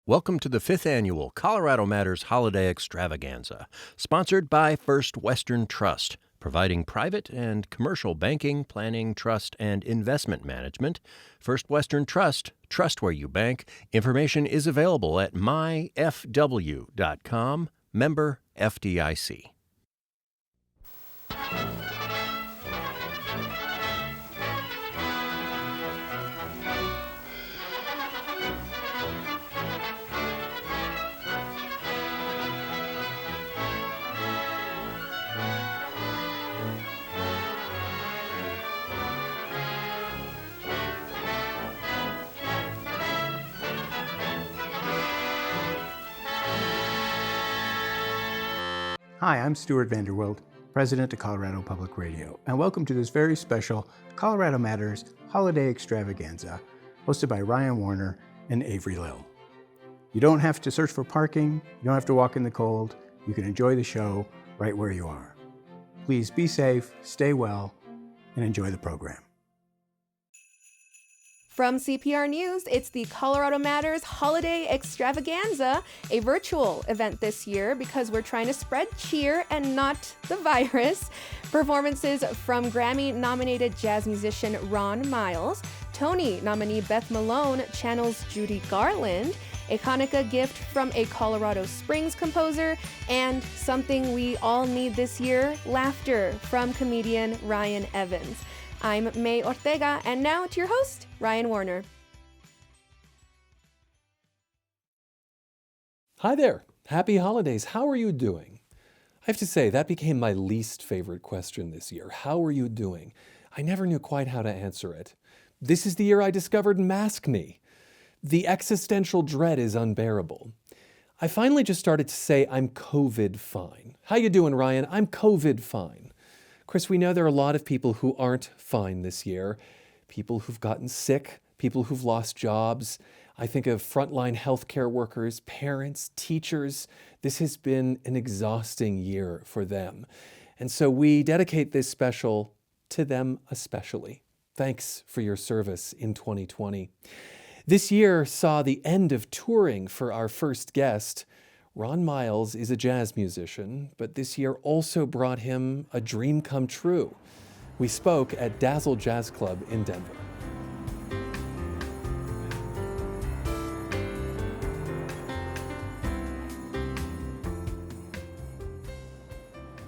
Welcome to the 5th Annual Colorado Matters Holiday Extravaganza, sponsored by First Western Trust, providing private and commercial banking, planning, trust, and investment management. First Western Trust, trust where you bank. Information is available at myfw.com, member FDIC. Hi, I'm Stuart Vanderwilt, President of Colorado Public Radio, and welcome to this very special Colorado Matters Holiday Extravaganza, hosted by Ryan Warner and Avery Lill. You don't have to search for parking, you don't have to walk in the cold, you can enjoy the show right where you are. Please be safe, stay well, and enjoy the program. From CPR News, it's the Colorado Matters Holiday Extravaganza, a virtual event this year because we're trying to spread cheer and not the virus. Performances from Grammy-nominated jazz musician Ron Miles, Tony nominee Beth Malone channels Judy Garland, a Hanukkah gift from a Colorado Springs composer, and something we all need this year, laughter from comedian Ryan Evans. I'm May Ortega, and now to your host, Ryan Warner. Hi there. Happy holidays. How are you doing? I have to say, that became my least favorite question this year. How are you doing? I never knew quite how to answer it. This is the year I discovered maskne. The existential dread is unbearable. I finally just started to say I'm COVID fine. How you doing, Ryan? I'm COVID fine. Chris, we know there are a lot of people who aren't fine this year. People who've gotten sick, people who've lost jobs. I think of frontline healthcare workers, parents, teachers. This has been an exhausting year for them. And so we dedicate this special to them especially. Thanks for your service in 2020. This year saw the end of touring for our first guest. Ron Miles is a jazz musician, but this year also brought him a dream come true. We spoke at Dazzle Jazz Club in Denver.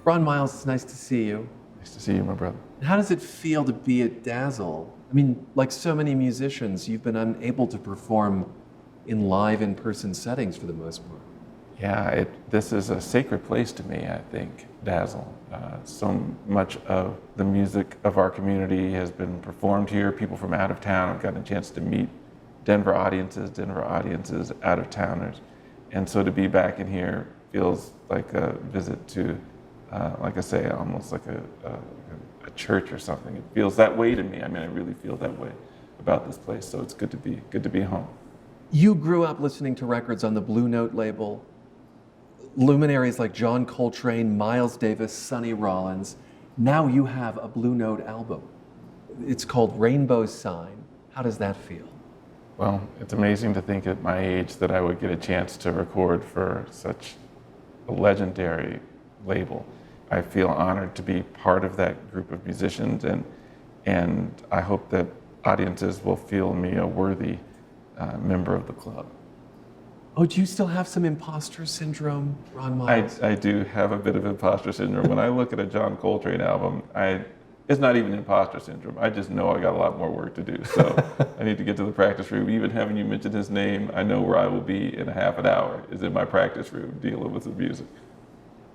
Ron Miles, it's nice to see you. Nice to see you, my brother. How does it feel to be at Dazzle? I mean, like so many musicians, you've been unable to perform in live in-person settings for the most part. Yeah, this is a sacred place to me, I think, Dazzle. So much of the music of our community has been performed here. People from out of town have gotten a chance to meet Denver audiences out of towners. And so to be back in here feels like a visit to, like I say, almost like a church or something. It feels that way to me. I mean, I really feel that way about this place. So it's good to be home. You grew up listening to records on the Blue Note label. Luminaries like John Coltrane, Miles Davis, Sonny Rollins. Now you have a Blue Note album. It's called Rainbow Sign. How does that feel? Well, it's amazing to think at my age that I would get a chance to record for such a legendary label. I feel honored to be part of that group of musicians, and I hope that audiences will feel me a worthy member of the club. Oh, do you still have some imposter syndrome, Ron Miles? I do have a bit of imposter syndrome. When I look at a John Coltrane album, it's not even imposter syndrome. I just know I got a lot more work to do. So I need to get to the practice room. Even having you mention his name, I know where I will be in a half an hour, is in my practice room dealing with the music.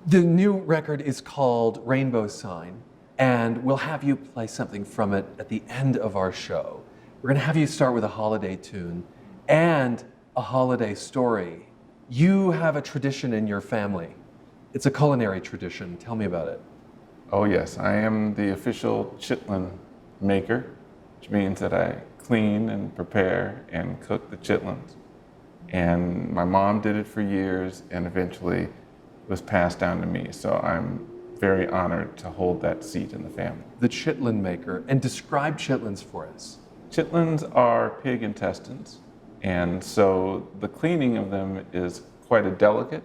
The new record is called Rainbow Sign, and we'll have you play something from it at the end of our show. We're going to have you start with a holiday tune and a holiday story. You have a tradition in your family. It's a culinary tradition. Tell me about it. Oh yes, I am the official chitlin maker, which means that I clean and prepare and cook the chitlins. And my mom did it for years and eventually was passed down to me. So I'm very honored to hold that seat in the family. The chitlin maker. And describe chitlins for us. Chitlins are pig intestines, And so the cleaning of them is quite a delicate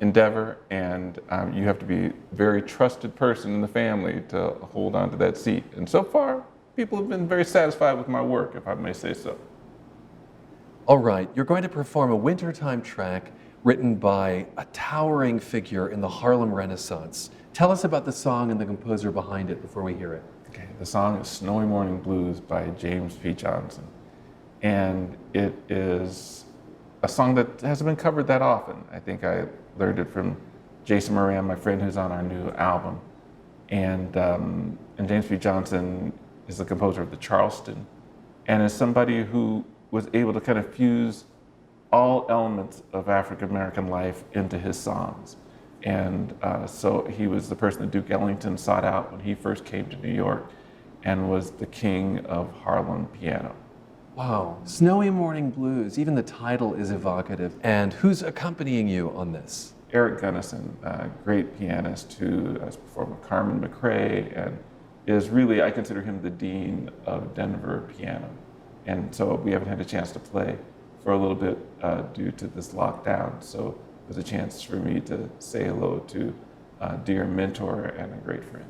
endeavor, and you have to be a very trusted person in the family to hold on to that seat. And so far, people have been very satisfied with my work, if I may say so. All right, you're going to perform a wintertime track written by a towering figure in the Harlem Renaissance. Tell us about the song and the composer behind it before we hear it. Okay, the song is Snowy Morning Blues by James P. Johnson. And it is a song that hasn't been covered that often. I think I learned it from Jason Moran, my friend who's on our new album. And James P. Johnson is the composer of the Charleston, and is somebody who was able to kind of fuse all elements of African American life into his songs. And so he was the person that Duke Ellington sought out when he first came to New York, and was the king of Harlem piano. Wow, Snowy Morning Blues, even the title is evocative. And who's accompanying you on this? Eric Gunnison, a great pianist who has performed with Carmen McRae, and is really, I consider him the dean of Denver piano. And so we haven't had a chance to play for a little bit due to this lockdown. So it was a chance for me to say hello to a dear mentor and a great friend.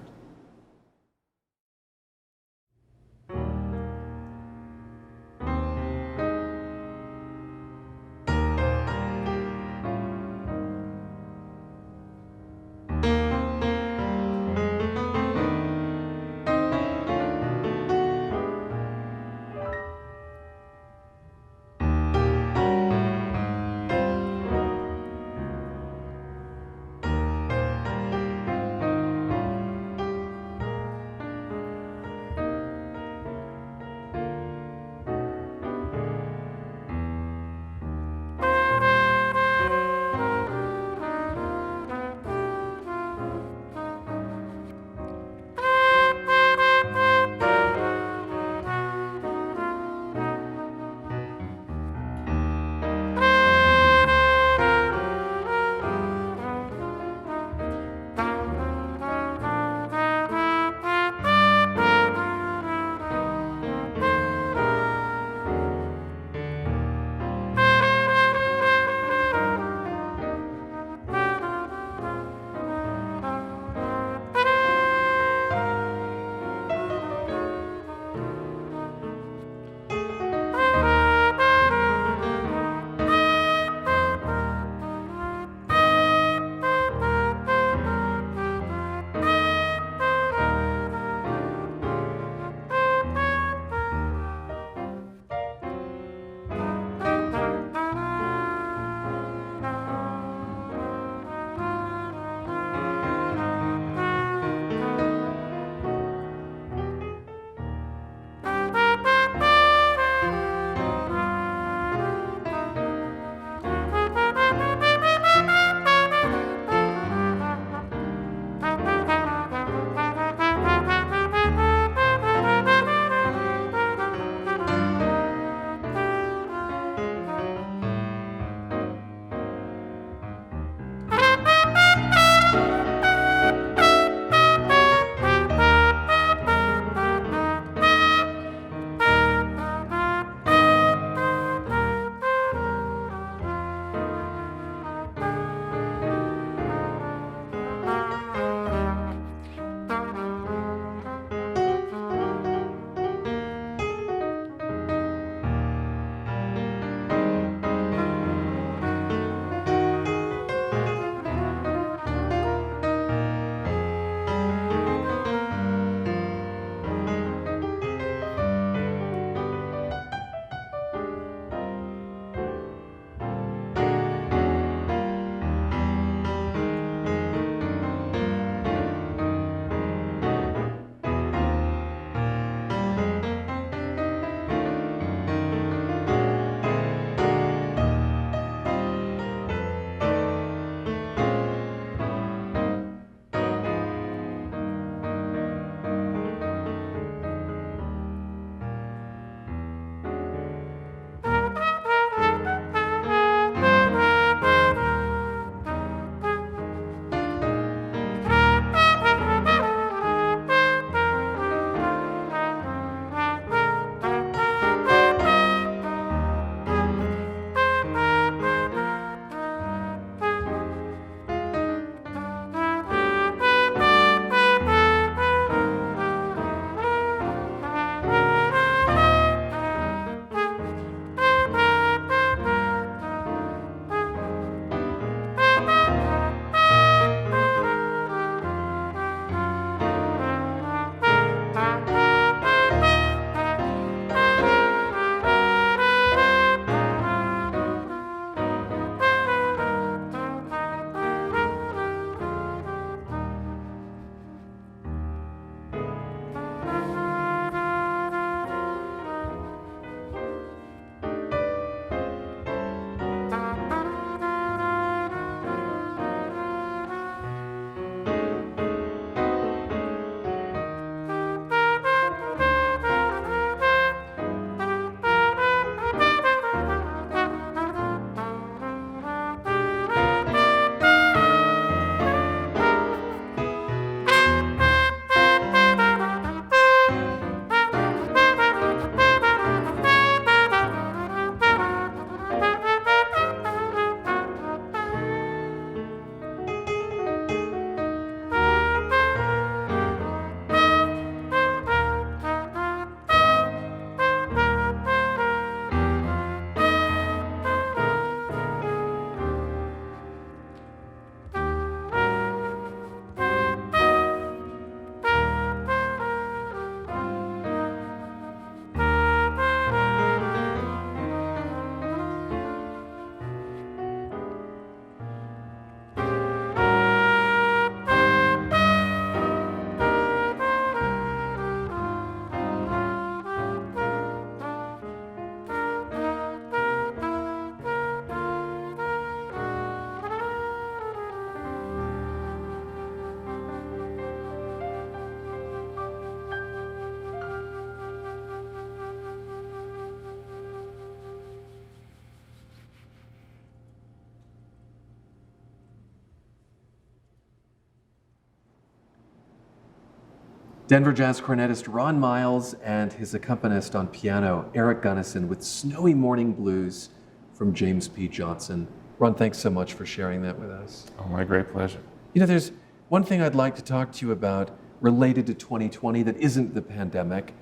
Denver jazz cornetist Ron Miles and his accompanist on piano, Eric Gunnison, with Snowy Morning Blues from James P. Johnson. Ron, thanks so much for sharing that with us. Oh, my great pleasure. You know, there's one thing I'd like to talk to you about related to 2020 that isn't the pandemic,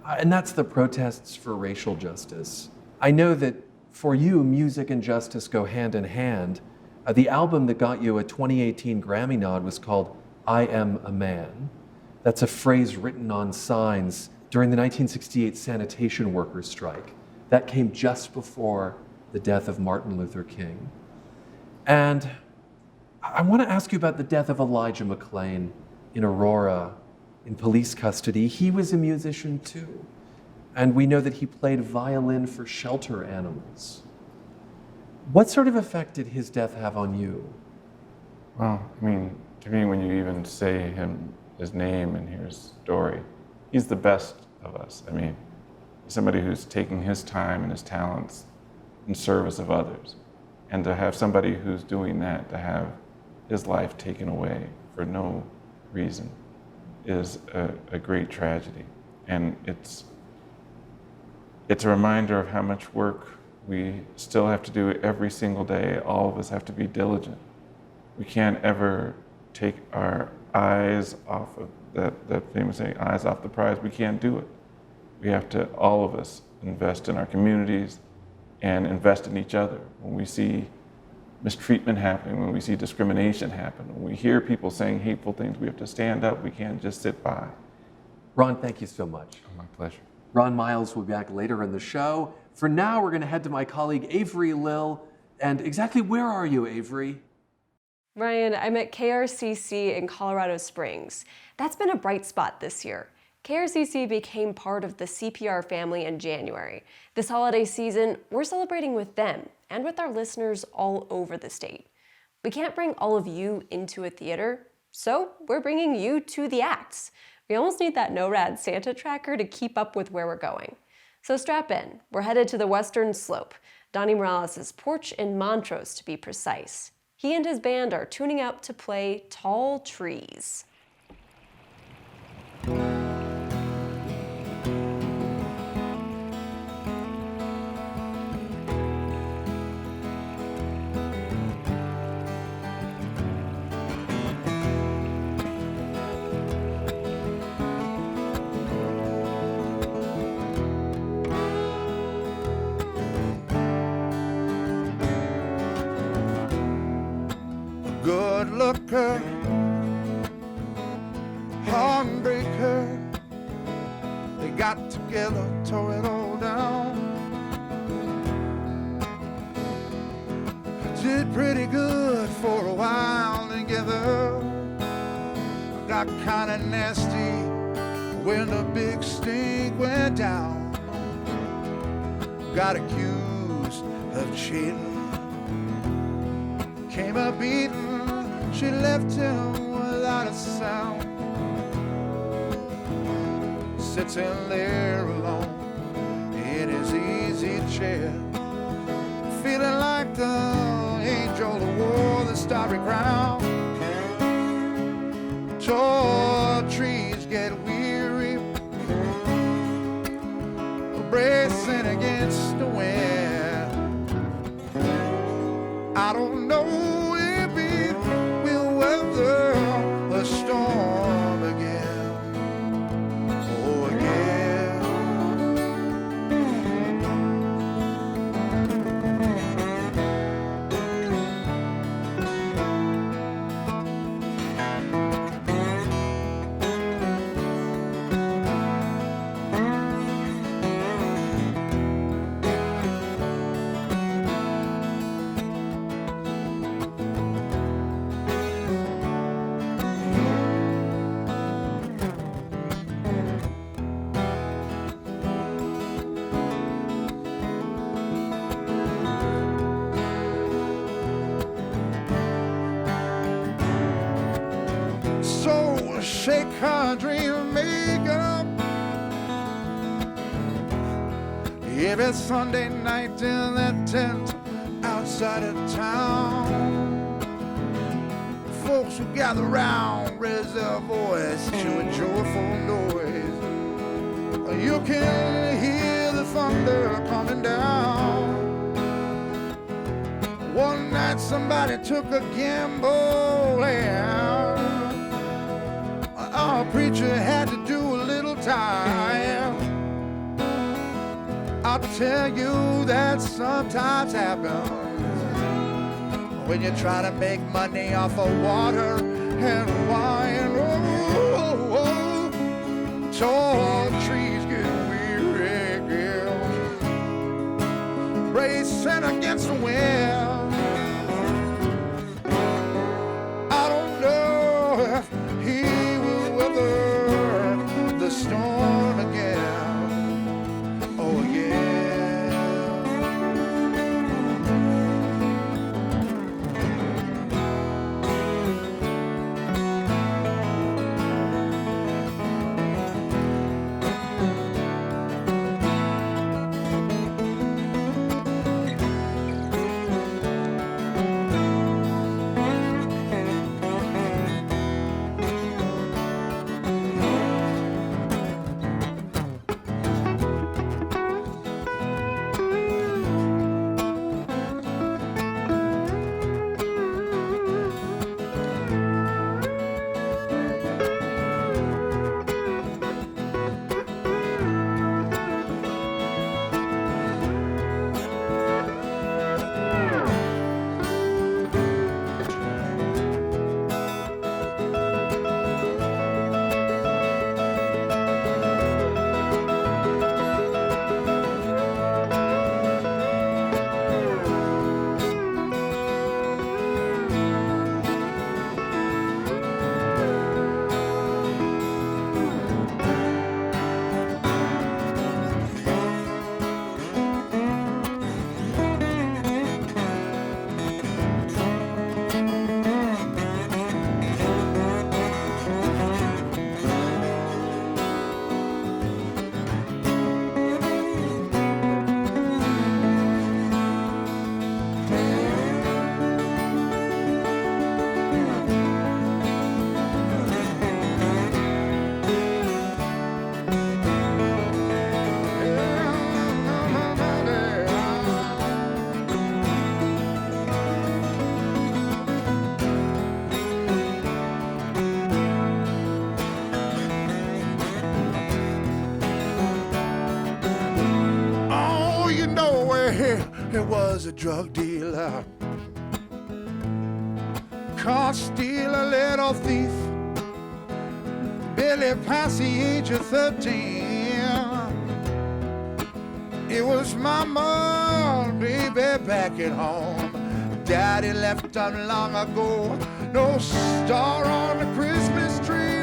and that's the protests for racial justice. I know that for you, music and justice go hand in hand. The album that got you a 2018 Grammy nod was called I Am a Man. That's a phrase written on signs during the 1968 sanitation workers' strike. That came just before the death of Martin Luther King. And I want to ask you about the death of Elijah McClain in Aurora, in police custody. He was a musician too. And we know that he played violin for shelter animals. What sort of effect did his death have on you? Well, I mean, to me, when you even say his name and hear his story, he's the best of us. I mean, he's somebody who's taking his time and his talents in service of others. And to have somebody who's doing that, to have his life taken away for no reason, is a great tragedy. And it's a reminder of how much work we still have to do every single day. All of us have to be diligent. We can't ever take our eyes off of that famous saying, eyes off the prize. We can't do it. We have to, all of us, invest in our communities and invest in each other. When we see mistreatment happening, when we see discrimination happen, when we hear people saying hateful things, we have to stand up. We can't just sit by. Ron, thank you so much. Oh, my pleasure. Ron Miles will be back later in the show. For now, we're going to head to my colleague Avery Lill. And exactly where are you, Avery? Ryan, I'm at KRCC in Colorado Springs. That's been a bright spot this year. KRCC became part of the CPR family in January. This holiday season, we're celebrating with them and with our listeners all over the state. We can't bring all of you into a theater, so we're bringing you to the acts. We almost need that NORAD Santa tracker to keep up with where we're going. So strap in. We're headed to the Western Slope, Donnie Morales' porch in Montrose to be precise. He and his band are tuning out to play Tall Trees. Good looker, heartbreaker, they got together, tore it all down. Did pretty good for a while together. Got kinda nasty when the big stink went down. Got accused of cheating, came up beaten. She left him without a sound, sitting there alone in his easy chair, feeling like the angel who wore the starry crown. Tall trees get weary, bracing against the wind. I don't know if it will weather the storm again. Oh, again. So shake her dream makeup every Sunday night in that tent outside of town. folks who gather round raise their voice to a joyful noise. You can hear the thunder coming down. One night somebody took a gamble and our preacher had to do a little time. I'll tell you that sometimes happens when you try to make money off of water and wine. Oh, oh, oh. Tall trees get weary, girl, racing against the wind. I don't know if he will weather the storm again. Oh yeah. He was a drug dealer, caught steal a little thief, barely past the age of 13. It was mama, baby, back at home. Daddy left done long ago, no star on the Christmas tree.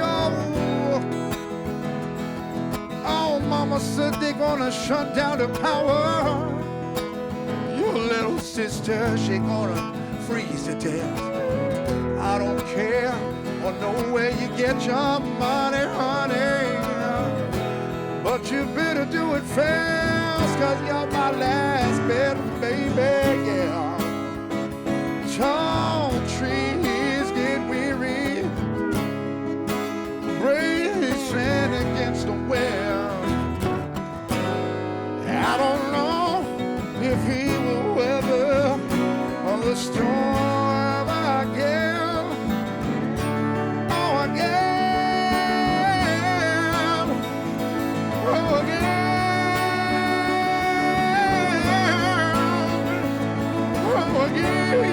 Oh, mama said they're gonna shut down the power. Your little sister, she gonna freeze to death. I don't care or know where you get your money, honey, but you better do it fast, 'cause you're my last bet, baby, yeah. Tall trees get weary, racing against the wind. I don't know if he will weather the storm again. Oh, again. Oh, again. Oh, again.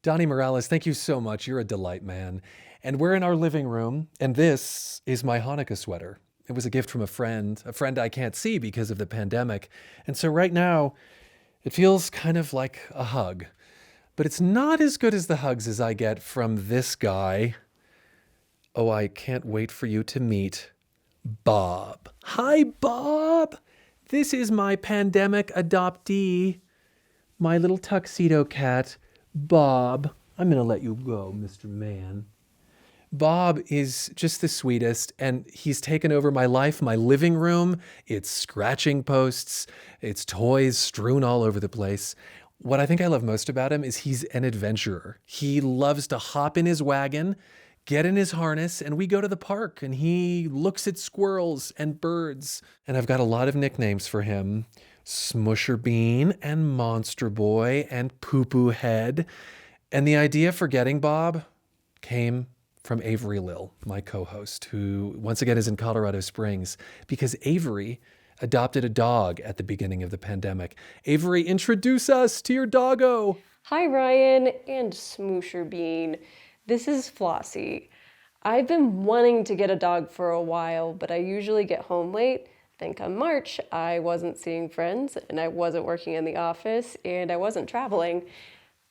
Donnie Morales, thank you so much. You're a delight, man. And we're in our living room, and this is my Hanukkah sweater. It was a gift from a friend I can't see because of the pandemic. And so right now, it feels kind of like a hug. But it's not as good as the hugs as I get from this guy. Oh, I can't wait for you to meet Bob. Hi, Bob. This is my pandemic adoptee, my little tuxedo cat, Bob. I'm going to let you go, Mr. Man. Bob is just the sweetest, and he's taken over my life, my living room. It's scratching posts. It's toys strewn all over the place. What I think I love most about him is he's an adventurer. He loves to hop in his wagon, get in his harness, and we go to the park, and he looks at squirrels and birds. And I've got a lot of nicknames for him. Smusher Bean and Monster Boy and Poo Poo Head. And the idea for getting Bob came from Avery Lill, my co-host, who once again is in Colorado Springs, because Avery adopted a dog at the beginning of the pandemic. Avery, introduce us to your doggo. Hi, Ryan and Smoosher Bean. This is Flossie. I've been wanting to get a dog for a while, but I usually get home late. Then come March, I wasn't seeing friends, and I wasn't working in the office, and I wasn't traveling.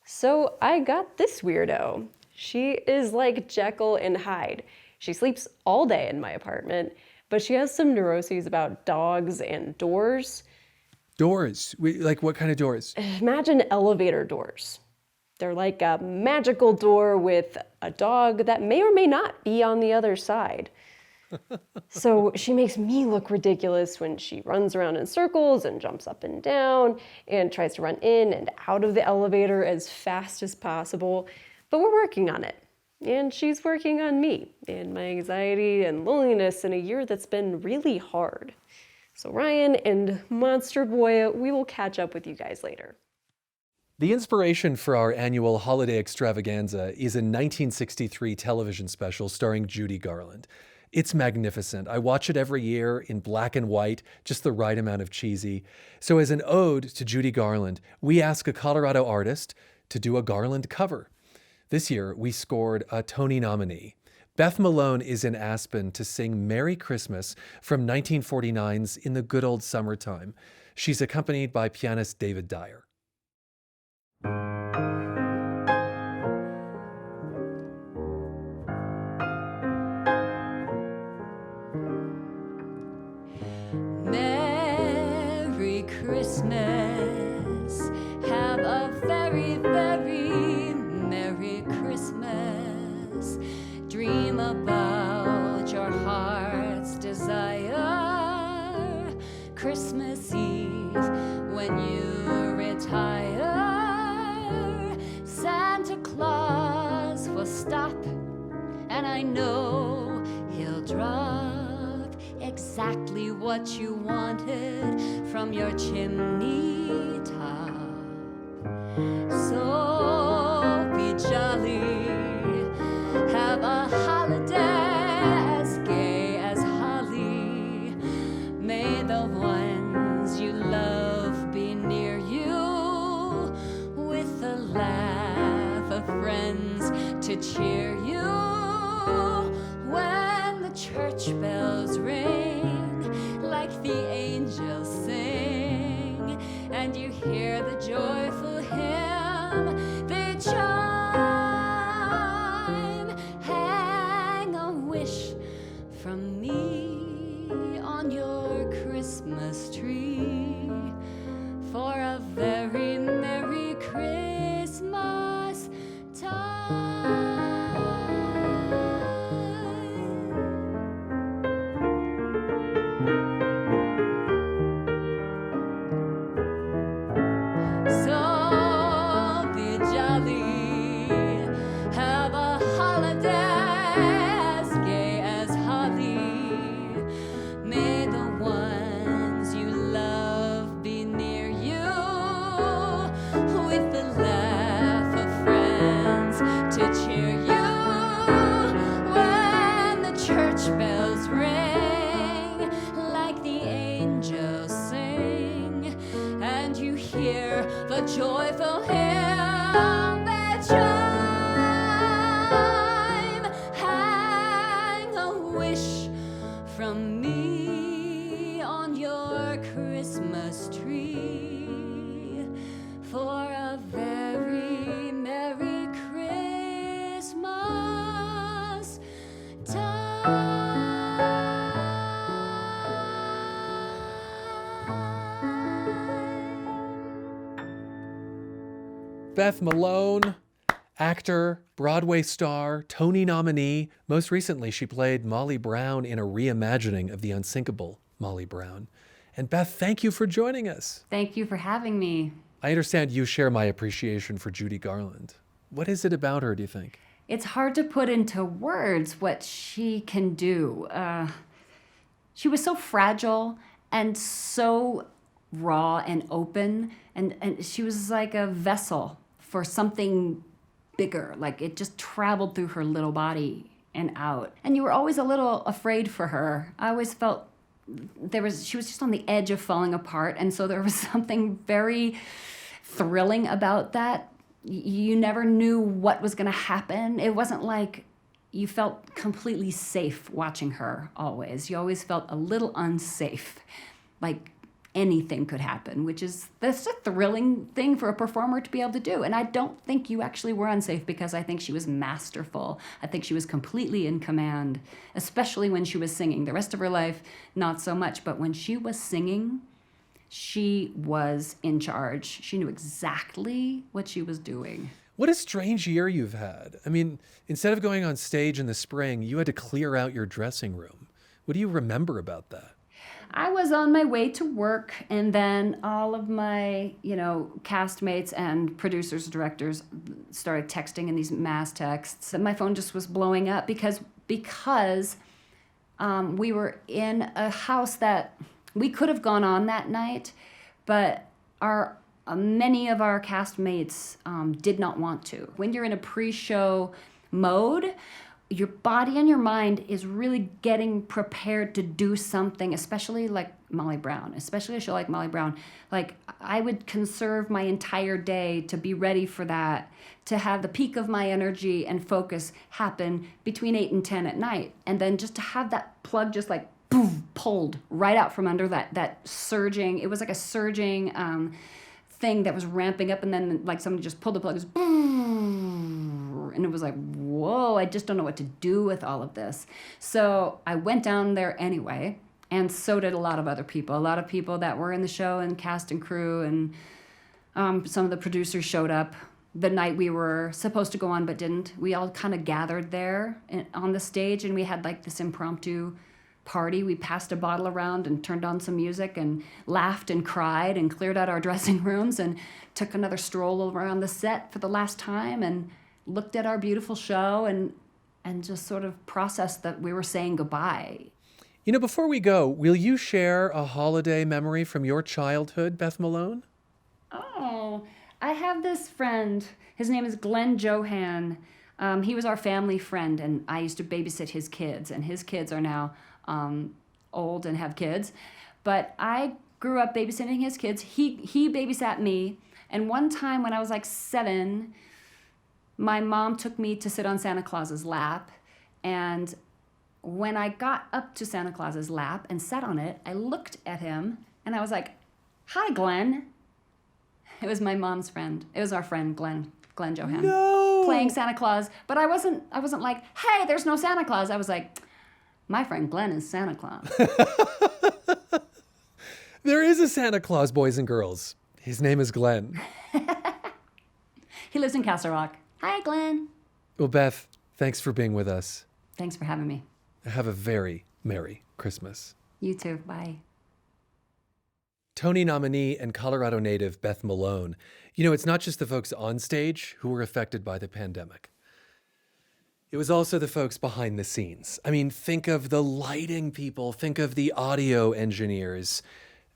So I got this weirdo. She is like Jekyll and Hyde. She sleeps all day in my apartment, but she has some neuroses about dogs and doors. Doors? Like what kind of doors? Imagine elevator doors. They're like a magical door with a dog that may or may not be on the other side. So she makes me look ridiculous when she runs around in circles and jumps up and down and tries to run in and out of the elevator as fast as possible. But we're working on it. And she's working on me and my anxiety and loneliness in a year that's been really hard. So Ryan and Monster Boy, we will catch up with you guys later. The inspiration for our annual holiday extravaganza is a 1963 television special starring Judy Garland. It's magnificent. I watch it every year in black and white, just the right amount of cheesy. So as an ode to Judy Garland, we ask a Colorado artist to do a Garland cover. This year, we scored a Tony nominee. Beth Malone is in Aspen to sing Merry Christmas from 1949's In the Good Old Summertime. She's accompanied by pianist David Dyer. Merry Christmas. Have a very, very Merry Christmas. Dream about your heart's desire. Christmas Eve when you retire. Santa Claus will stop, and I know he'll drop exactly what you wanted from your chimney top. So be jolly, have a holiday as gay as holly. May the ones you love be near you, with a laugh of friends to cheer you. When the church bells ring, like the angels sing, and you hear the joyful hymn they chime, hang a wish from me on your Christmas tree for a very Merry Christmas time. So Beth Malone, actor, Broadway star, Tony nominee. Most recently, she played Molly Brown in a reimagining of the unsinkable Molly Brown. And Beth, thank you for joining us. Thank you for having me. I understand you share my appreciation for Judy Garland. What is it about her, do you think? It's hard to put into words what she can do. She was so fragile and so raw and open, and she was like a vessel for something bigger. Like it just traveled through her little body and out. And you were always a little afraid for her. I always felt she was just on the edge of falling apart, and so there was something very thrilling about that. You never knew what was going to happen. It wasn't like you felt completely safe watching her always. You always felt a little unsafe, like anything could happen, that's a thrilling thing for a performer to be able to do. And I don't think you actually were unsafe, because I think she was masterful. I think she was completely in command, especially when she was singing. The rest of her life, not so much. But when she was singing, she was in charge. She knew exactly what she was doing. What a strange year you've had. I mean, instead of going on stage in the spring, you had to clear out your dressing room. What do you remember about that? I was on my way to work, and then all of my, castmates and producers, directors started texting in these mass texts. And my phone just was blowing up because we were in a house that we could have gone on that night, but many of our castmates did not want to. When you're in a pre-show mode, your body and your mind is really getting prepared to do something, especially like Molly Brown, especially a show like Molly Brown. Like, I would conserve my entire day to be ready for that, to have the peak of my energy and focus happen between 8 and 10 at night. And then just to have that plug just like boom, pulled right out from under that surging, it was like a surging thing that was ramping up, and then like somebody just pulled the plug, and it was like, whoa, I just don't know what to do with all of this. So I went down there anyway, and so did a lot of other people. A lot of people that were in the show and cast and crew, and some of the producers showed up the night we were supposed to go on but didn't. We all kind of gathered there on the stage, and we had like this impromptu party. We passed a bottle around and turned on some music and laughed and cried and cleared out our dressing rooms and took another stroll around the set for the last time and looked at our beautiful show and just sort of processed that we were saying goodbye. Before we go, will you share a holiday memory from your childhood, Beth Malone? Oh, I have this friend. His name is Glenn Johan. He was our family friend, and I used to babysit his kids, and his kids are now old and have kids. But I grew up babysitting his kids. He babysat me, and one time when I was like 7, my mom took me to sit on Santa Claus's lap, and when I got up to Santa Claus's lap and sat on it, I looked at him, and I was like, "Hi, Glenn." It was my mom's friend. It was our friend, Glenn Johan. No! Playing Santa Claus. But I wasn't like, "Hey, there's no Santa Claus." I was like, "My friend Glenn is Santa Claus." There is a Santa Claus, boys and girls. His name is Glenn. He lives in Castle Rock. Hi, Glenn. Well, Beth, thanks for being with us. Thanks for having me. Have a very Merry Christmas. You too. Bye. Tony nominee and Colorado native Beth Malone. It's not just the folks on stage who were affected by the pandemic. It was also the folks behind the scenes. I mean, think of the lighting people, think of the audio engineers,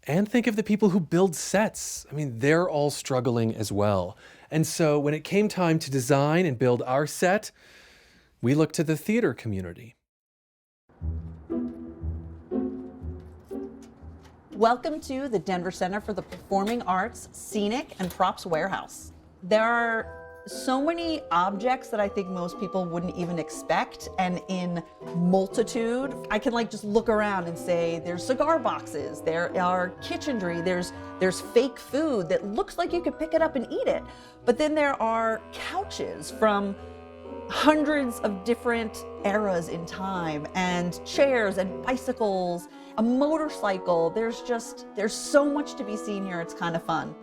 and think of the people who build sets. I mean, they're all struggling as well. And so when it came time to design and build our set, we looked to the theater community. Welcome to the Denver Center for the Performing Arts Scenic and Props Warehouse. There are so many objects that I think most people wouldn't even expect, and in multitude. I can just look around and say there's cigar boxes, there are kitchenry, there's fake food that looks like you could pick it up and eat it. But then there are couches from hundreds of different eras in time, and chairs and bicycles, a motorcycle. There's so much to be seen here. It's kind of fun.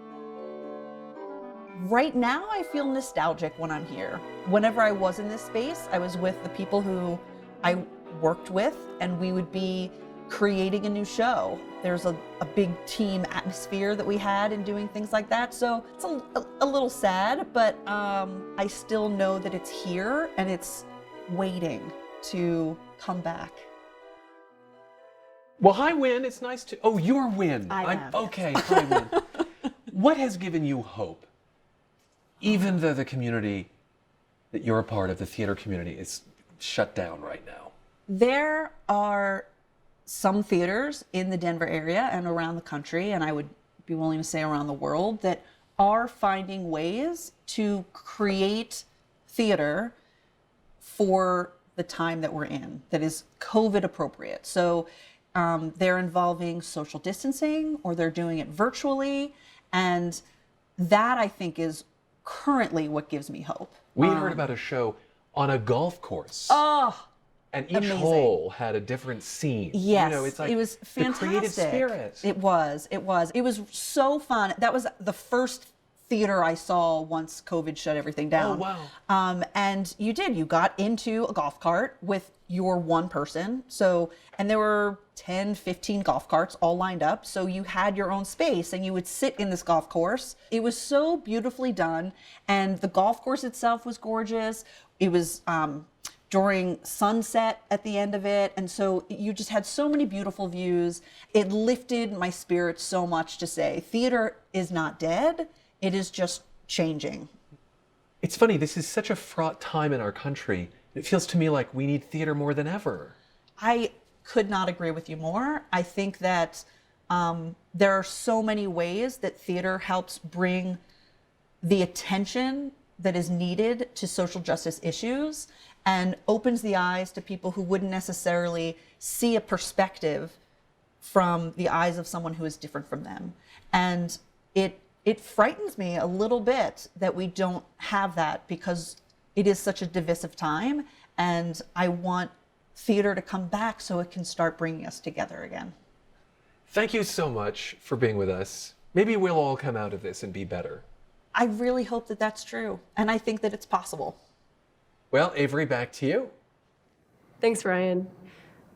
Right now, I feel nostalgic when I'm here. Whenever I was in this space, I was with the people who I worked with, and we would be creating a new show. There's a big team atmosphere that we had in doing things like that. So it's a little sad, but I still know that it's here and it's waiting to come back. Well, hi, Win. It's nice to... Oh, you're Win. Okay, hi, Win. What has given you hope? Even though the community that you're a part of, the theater community, is shut down right now. There are some theaters in the Denver area and around the country, and I would be willing to say around the world, that are finding ways to create theater for the time that we're in that is COVID appropriate. So they're involving social distancing, or they're doing it virtually, and that, I think, is currently what gives me hope. We heard about a show on a golf course. Oh, and each amazing. hole had a different scene. Yes, you know, it's like it was fantastic. The creative spirit. It was so fun. That was the first theater I saw once COVID shut everything down. Oh, wow. And you got into a golf cart with your one person. So, and there were 10, 15 golf carts all lined up. So you had your own space and you would sit in this golf course. It was so beautifully done. And the golf course itself was gorgeous. It was during sunset at the end of it. And so you just had so many beautiful views. It lifted my spirits so much to say, theater is not dead. It is just changing. It's funny, this is such a fraught time in our country. It feels to me like we need theater more than ever. I could not agree with you more. I think that there are so many ways that theater helps bring the attention that is needed to social justice issues and opens the eyes to people who wouldn't necessarily see a perspective from the eyes of someone who is different from them. And it frightens me a little bit that we don't have that, because it is such a divisive time, and I want theater to come back so it can start bringing us together again. Thank you so much for being with us. Maybe we'll all come out of this and be better. I really hope that that's true, and I think that it's possible. Well, Avery, back to you. Thanks, Ryan.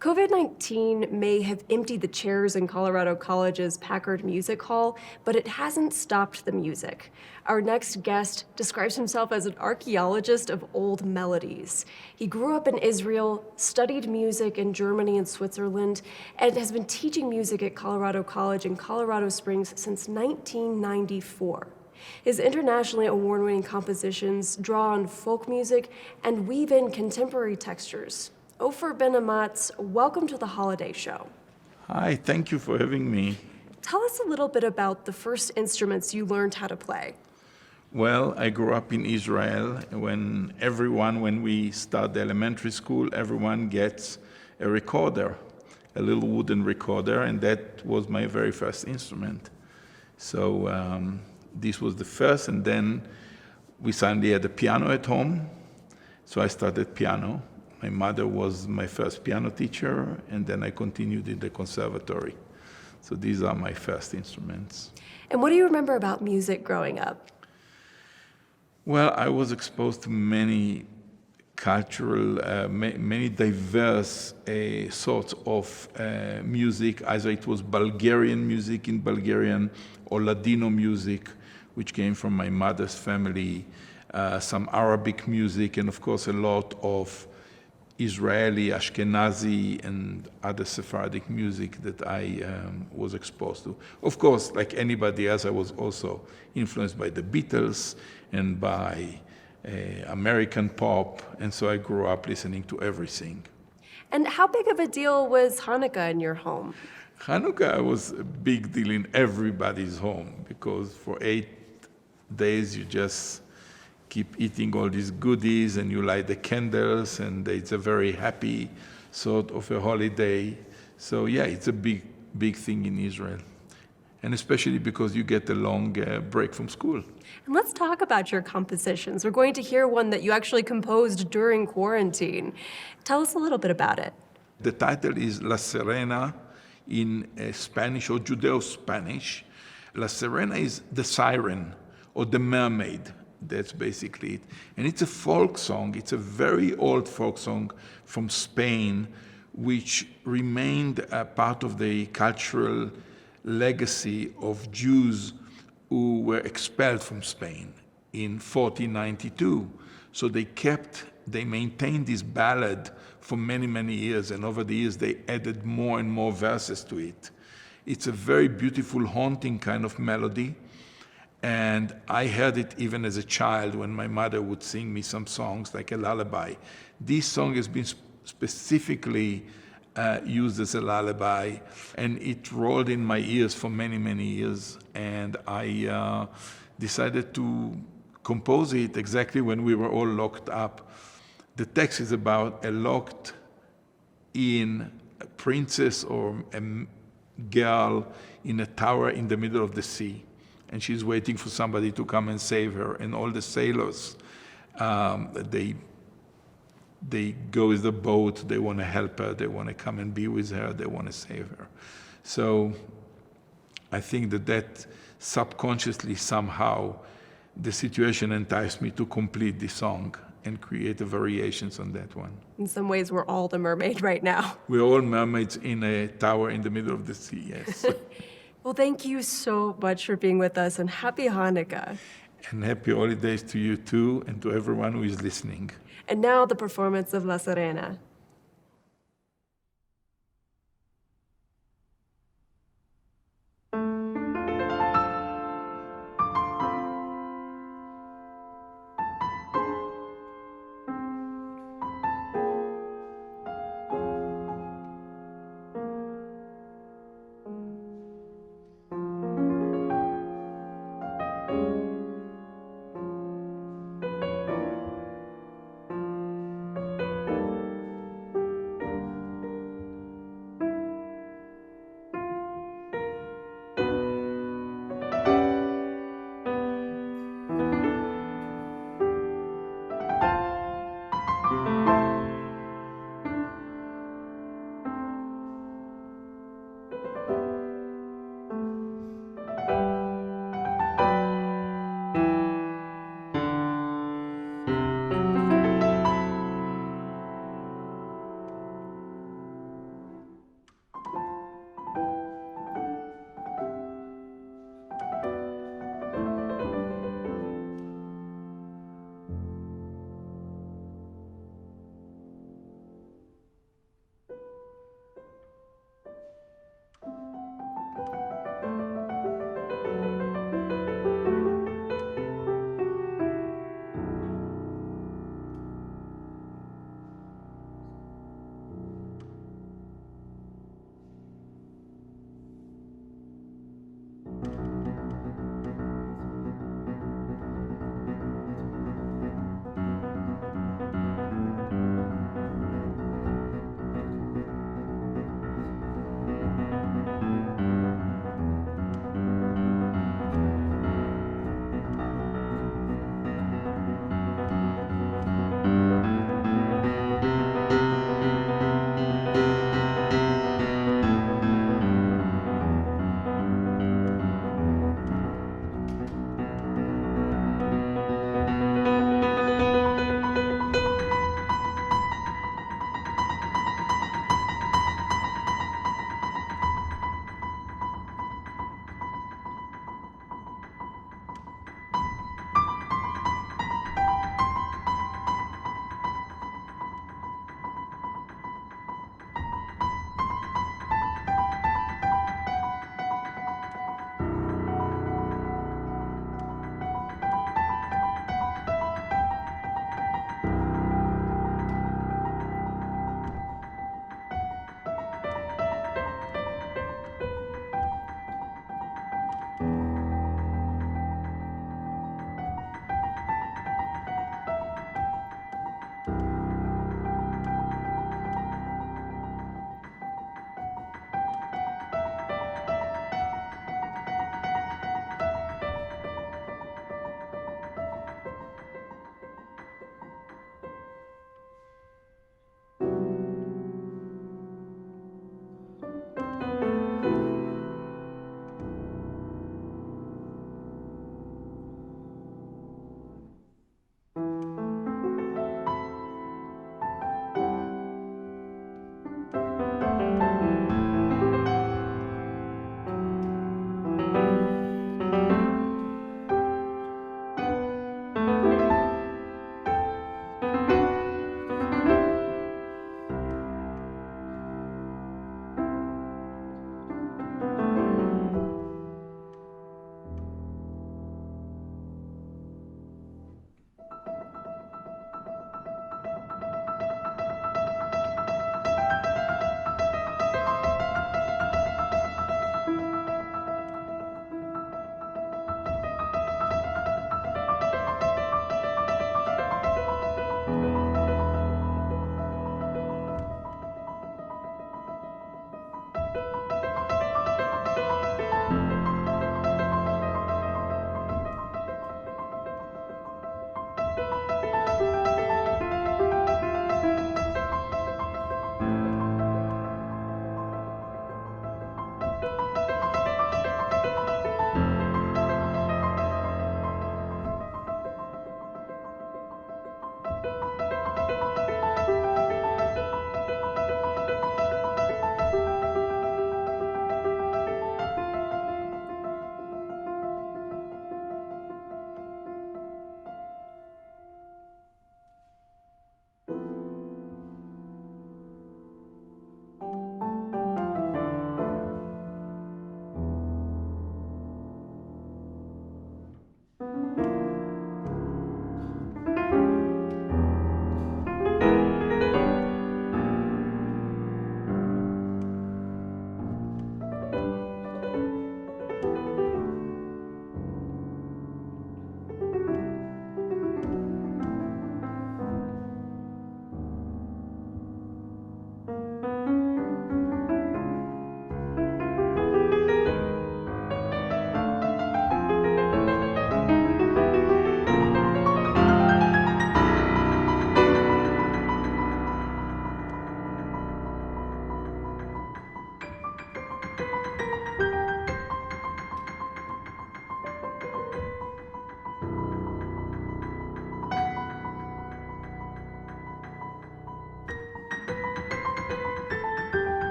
COVID-19 may have emptied the chairs in Colorado College's Packard Music Hall, but it hasn't stopped the music. Our next guest describes himself as an archaeologist of old melodies. He grew up in Israel, studied music in Germany and Switzerland, and has been teaching music at Colorado College in Colorado Springs since 1994. His internationally award-winning compositions draw on folk music and weave in contemporary textures. Ophir Benny, welcome to the Holiday Show. Hi, thank you for having me. Tell us a little bit about the first instruments you learned how to play. Well, I grew up in Israel. When we start the elementary school, everyone gets a recorder, a little wooden recorder, and that was my very first instrument. So this was the first, and then we suddenly had a piano at home, so I started piano. My mother was my first piano teacher, and then I continued in the conservatory. So these are my first instruments. And what do you remember about music growing up? Well, I was exposed to many cultural, many diverse sorts of music. Either it was Bulgarian music in Bulgarian, or Ladino music, which came from my mother's family, some Arabic music, and of course a lot of Israeli, Ashkenazi, and other Sephardic music that I was exposed to. Of course, like anybody else, I was also influenced by the Beatles and by American pop, and so I grew up listening to everything. And how big of a deal was Hanukkah in your home? Hanukkah was a big deal in everybody's home, because for 8 days you just keep eating all these goodies and you light the candles, and it's a very happy sort of a holiday. So yeah, it's a big thing in Israel. And especially because you get a long break from school. And let's talk about your compositions. We're going to hear one that you actually composed during quarantine. Tell us a little bit about it. The title is La Sirena in Spanish or Judeo-Spanish. La Sirena is the siren, or The Mermaid. That's basically it. And it's a folk song. It's a very old folk song from Spain, which remained a part of the cultural legacy of Jews who were expelled from Spain in 1492. So they maintained this ballad for many, many years, and over the years they added more and more verses to it. It's a very beautiful, haunting kind of melody, and I heard it even as a child when my mother would sing me some songs like a lullaby. This song has been specifically used as a lullaby, and it rolled in my ears for many, many years, and I decided to compose it exactly when we were all locked up. The text is about a locked-in princess or a girl in a tower in the middle of the sea, and she's waiting for somebody to come and save her. And all the sailors, they go with the boat. They want to help her. They want to come and be with her. They want to save her. So I think that subconsciously somehow the situation enticed me to complete the song and create the variations on that one. In some ways, we're all the mermaid right now. We're all mermaids in a tower in the middle of the sea, yes. Well, thank you so much for being with us, and happy Hanukkah. And happy holidays to you too, and to everyone who is listening. And now the performance of La Sirena.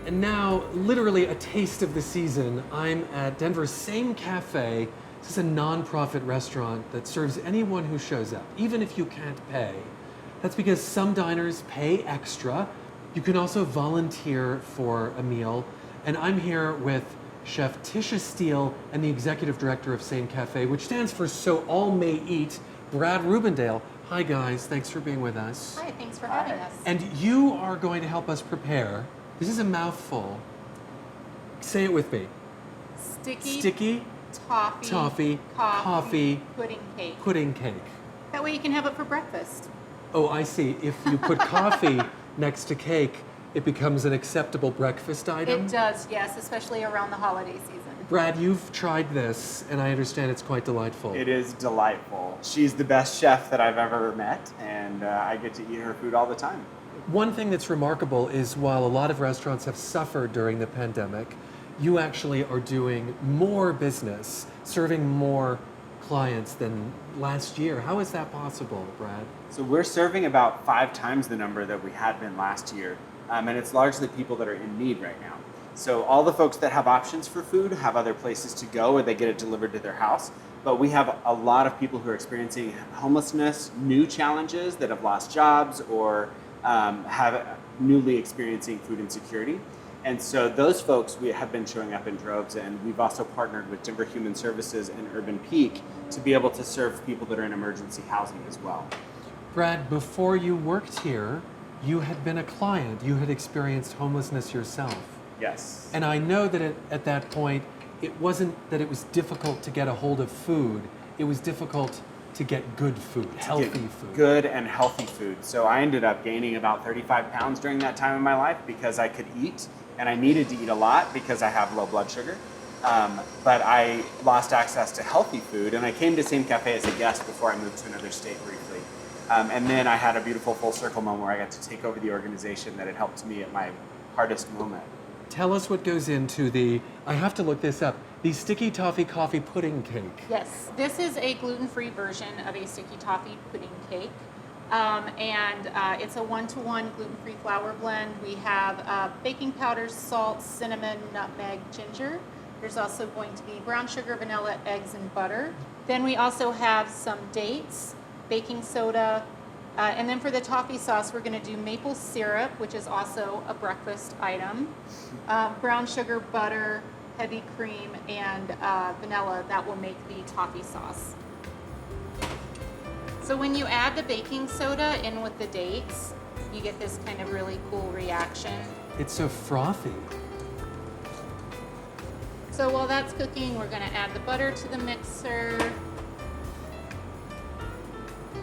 And now, literally a taste of the season, I'm at Denver's Same Cafe. This is a nonprofit restaurant that serves anyone who shows up, even if you can't pay. That's because some diners pay extra. You can also volunteer for a meal. And I'm here with Chef Tisha Steele and the executive director of Same Cafe, which stands for So All May Eat, Brad Rubendale. Hi guys, thanks for being with us. Hi, thanks for having us. And you are going to help us prepare. This is a mouthful. Say it with me. Sticky toffee, coffee, pudding cake. cake. That way you can have it for breakfast. Oh, I see. If you put coffee next to cake, it becomes an acceptable breakfast item? It does, yes, especially around the holiday season. Brad, you've tried this, and I understand it's quite delightful. It is delightful. She's the best chef that I've ever met, and I get to eat her food all the time. One thing that's remarkable is while a lot of restaurants have suffered during the pandemic, you actually are doing more business, serving more clients than last year. How is that possible, Brad? So we're serving about 5 times the number that we had been last year, and it's largely people that are in need right now. So all the folks that have options for food have other places to go or they get it delivered to their house. But we have a lot of people who are experiencing homelessness, new challenges that have lost jobs or have newly experiencing food insecurity. And so those folks we have been showing up in droves, and we've also partnered with Denver Human Services and Urban Peak to be able to serve people that are in emergency housing as well. Brad, before you worked here, you had been a client. You had experienced homelessness yourself. Yes. And I know that at that point, it wasn't that it was difficult to get a hold of food. It was difficult to get good food, healthy food. Good and healthy food. So I ended up gaining about 35 pounds during that time in my life because I could eat, and I needed to eat a lot because I have low blood sugar. But I lost access to healthy food, and I came to Same Cafe as a guest before I moved to another state briefly. And then I had a beautiful full circle moment where I got to take over the organization that had helped me at my hardest moment. Tell us what goes into the, I have to look this up, the sticky toffee coffee pudding cake. Yes, this is a gluten-free version of a sticky toffee pudding cake. It's a 1-to-1 gluten-free flour blend. We have baking powder, salt, cinnamon, nutmeg, ginger. There's also going to be brown sugar, vanilla, eggs, and butter. Then we also have some dates, baking soda, and then for the toffee sauce, we're going to do maple syrup, which is also a breakfast item, brown sugar, butter, heavy cream, and vanilla. That will make the toffee sauce. So when you add the baking soda in with the dates, you get this kind of really cool reaction. It's so frothy. So while that's cooking, we're going to add the butter to the mixer,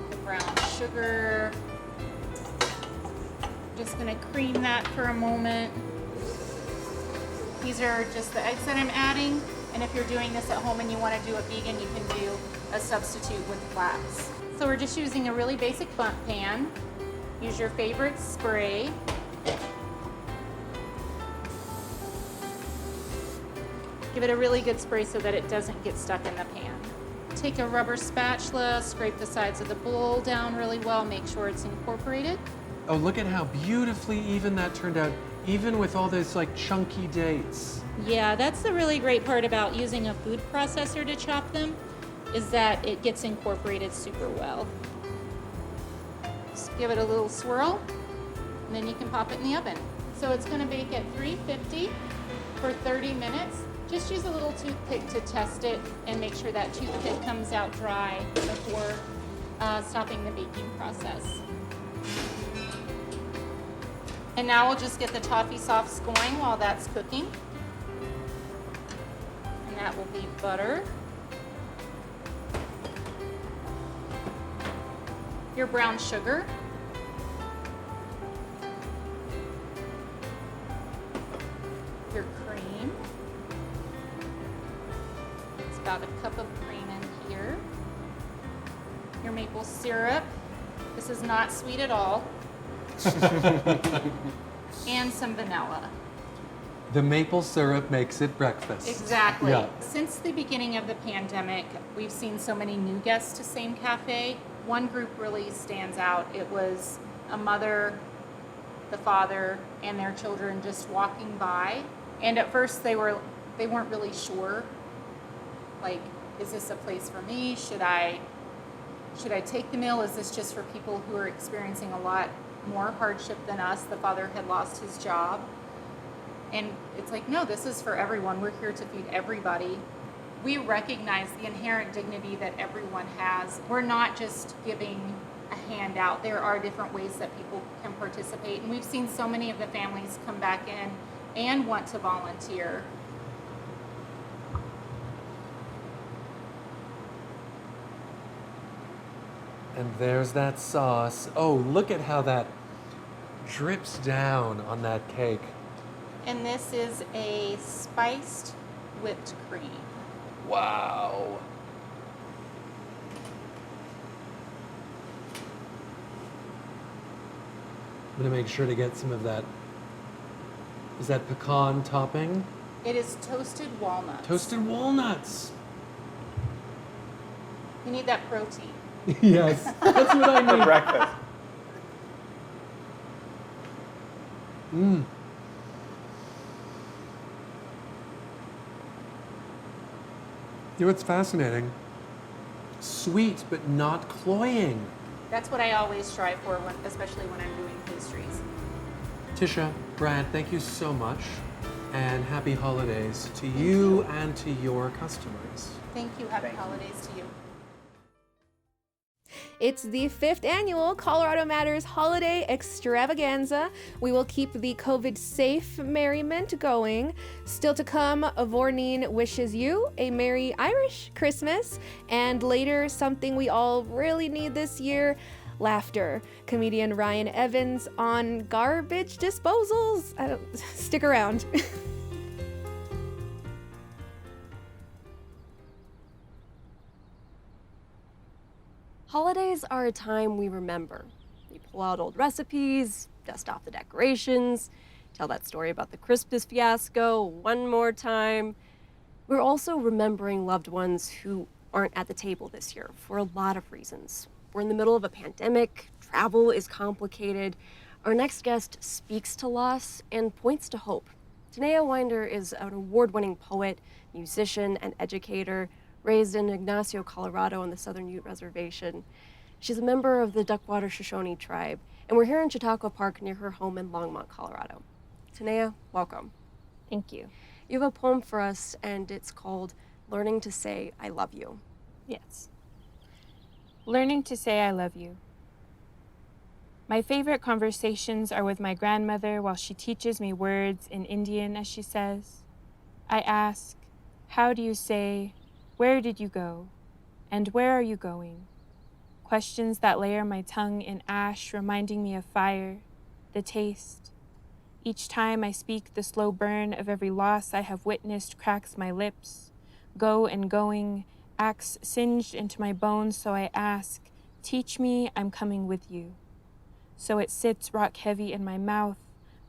the brown sugar. Just going to cream that for a moment. These are just the eggs that I'm adding, and if you're doing this at home and you want to do a vegan, you can do a substitute with flax. So we're just using a really basic bundt pan. Use your favorite spray. Give it a really good spray so that it doesn't get stuck in the pan. Take a rubber spatula, scrape the sides of the bowl down really well, make sure it's incorporated. Oh, look at how beautifully even that turned out, even with all those like chunky dates. Yeah, that's the really great part about using a food processor to chop them, is that it gets incorporated super well. Just give it a little swirl, and then you can pop it in the oven. So it's going to bake at 350 for 30 minutes. Just use a little toothpick to test it and make sure that toothpick comes out dry before stopping the baking process. And now we'll just get the toffee sauce going while that's cooking. And that will be butter, your brown sugar, your cream. It's about a cup of cream in here. Your maple syrup. This is not sweet at all. And some vanilla. The maple syrup makes it breakfast. Exactly. Yeah. Since the beginning of the pandemic, we've seen so many new guests to Same Cafe. One group really stands out. It was a mother the father and their children just walking by. And at first they weren't really sure, like, is this a place for me? Should I take the meal? Is this just for people who are experiencing a lot more hardship than us? The father had lost his job. And it's like, no, this is for everyone. We're here to feed everybody. We recognize the inherent dignity that everyone has. We're not just giving a handout. There are different ways that people can participate. And we've seen so many of the families come back in and want to volunteer. And there's that sauce. Oh, look at how that drips down on that cake. And this is a spiced whipped cream. Wow. I'm gonna make sure to get some of that. Is that pecan topping? It is toasted walnuts. Toasted walnuts. You need that protein. Yes, that's what I need. For breakfast. Mmm. You know what's fascinating? Sweet, but not cloying. That's what I always strive for, especially when I'm doing pastries. Tisha, Brad, thank you so much. And happy holidays to you and to your customers. Thank you. Happy holidays to you. It's the 5th annual Colorado Matters Holiday Extravaganza. We will keep the COVID-safe merriment going. Still to come, Vorneen wishes you a Merry Irish Christmas, and later, something we all really need this year, laughter. Comedian Ryan Evans on garbage disposals. Stick around. Holidays are a time we remember. We pull out old recipes, dust off the decorations, tell that story about the Christmas fiasco one more time. We're also remembering loved ones who aren't at the table this year for a lot of reasons. We're in the middle of a pandemic, travel is complicated. Our next guest speaks to loss and points to hope. Tenea Winder is an award-winning poet, musician, and educator, raised in Ignacio, Colorado on the Southern Ute Reservation. She's a member of the Duckwater Shoshone tribe, and we're here in Chautauqua Park near her home in Longmont, Colorado. Tenea, welcome. Thank you. You have a poem for us, and it's called Learning to Say I Love You. Yes. Learning to say I love you. My favorite conversations are with my grandmother while she teaches me words in Indian, as she says. I ask, how do you say, where did you go? And where are you going? Questions that layer my tongue in ash, reminding me of fire, the taste. Each time I speak, the slow burn of every loss I have witnessed cracks my lips. Go and going, axe singed into my bones, so I ask, teach me, I'm coming with you. So it sits rock heavy in my mouth,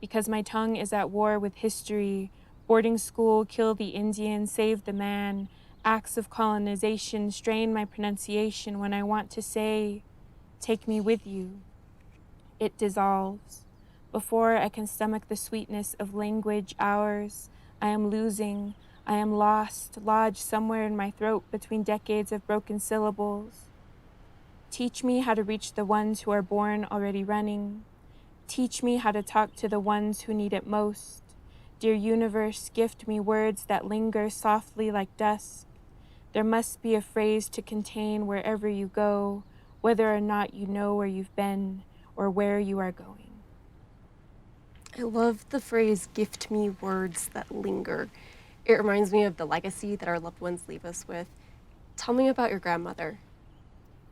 because my tongue is at war with history. Boarding school, kill the Indian, save the man. Acts of colonization strain my pronunciation when I want to say, take me with you. It dissolves. Before I can stomach the sweetness of language hours, I am losing, I am lost, lodged somewhere in my throat between decades of broken syllables. Teach me how to reach the ones who are born already running. Teach me how to talk to the ones who need it most. Dear universe, gift me words that linger softly like dusk. There must be a phrase to contain wherever you go, whether or not you know where you've been or where you are going. I love the phrase, gift me words that linger. It reminds me of the legacy that our loved ones leave us with. Tell me about your grandmother.